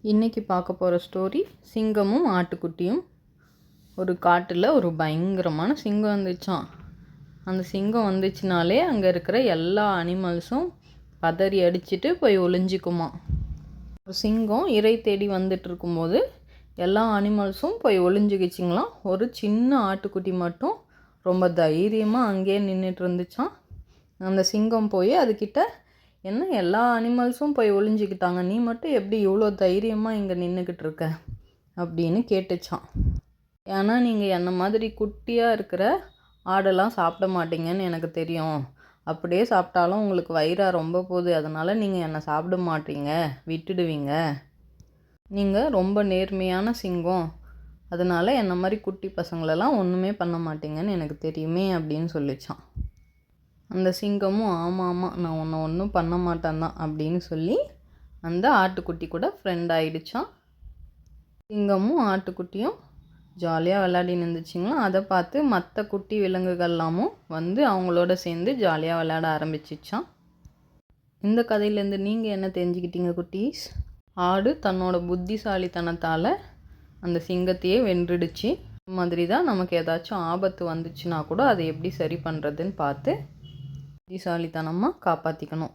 இன்றைக்கி பார்க்க போகிற ஸ்டோரி சிங்கமும் ஆட்டுக்குட்டியும். ஒரு காட்டில் ஒரு பயங்கரமான சிங்கம் வந்துச்சான். அந்த சிங்கம் வந்துச்சுனாலே அங்கே இருக்கிற எல்லா அனிமல்ஸும் பதறி அடிச்சுட்டு போய் ஒளிஞ்சிக்குமா. ஒரு சிங்கம் இறை தேடி வந்துட்டு இருக்கும்போது எல்லா அனிமல்ஸும் போய் ஒளிஞ்சிக்கிச்சிங்களாம். ஒரு சின்ன ஆட்டுக்குட்டி மட்டும் ரொம்ப தைரியமாக அங்கேயே நின்றுட்டு இருந்துச்சான். அந்த சிங்கம் போய் அதுக்கிட்ட, என்ன எல்லா அனிமல்ஸும் போய் ஒளிஞ்சிக்கிட்டாங்க, நீ மட்டும் எப்படி இவ்வளோ தைரியமாக இங்கே நின்றுக்கிட்டு இருக்க அப்படின்னு கேட்டுச்சான். ஏன்னா நீங்கள் என்ன மாதிரி குட்டியாக இருக்கிற ஆடெல்லாம் சாப்பிட மாட்டீங்கன்னு எனக்கு தெரியும். அப்படியே சாப்பிட்டாலும் உங்களுக்கு வயிறா ரொம்ப போகுது, அதனால் நீங்கள் என்னை சாப்பிட மாட்டீங்க, விட்டுடுவீங்க. நீங்கள் ரொம்ப நேர்மையான சிங்கம், அதனால் என்ன மாதிரி குட்டி பசங்களெல்லாம் ஒன்றுமே பண்ண மாட்டீங்கன்னு எனக்கு தெரியுமே அப்படின்னு சொல்லிச்சான். அந்த சிங்கமும் ஆமாம் நான் உன்னை ஒன்றும் பண்ண மாட்டேன் தான் அப்படின்னு சொல்லி அந்த ஆட்டுக்குட்டி கூட ஃப்ரெண்ட் ஆகிடுச்சான். சிங்கமும் ஆட்டுக்குட்டியும் ஜாலியாக விளையாடி நின்றுச்சிங்களா. அதை பார்த்து மற்ற குட்டி விலங்குகள்லாமும் வந்து அவங்களோட சேர்ந்து ஜாலியாக விளையாட ஆரம்பிச்சிச்சான். இந்த கதையிலேருந்து நீங்கள் என்ன தெரிஞ்சுக்கிட்டீங்க குட்டீஸ்? ஆடு தன்னோட புத்திசாலித்தனத்தால் அந்த சிங்கத்தையே வென்றுடுச்சு. மாதிரி தான் நமக்கு ஏதாச்சும் ஆபத்து வந்துச்சுன்னா கூட அதை எப்படி சரி பண்ணுறதுன்னு பார்த்து புத்திசாலித்தனமாக காப்பாற்றிக்கணும்.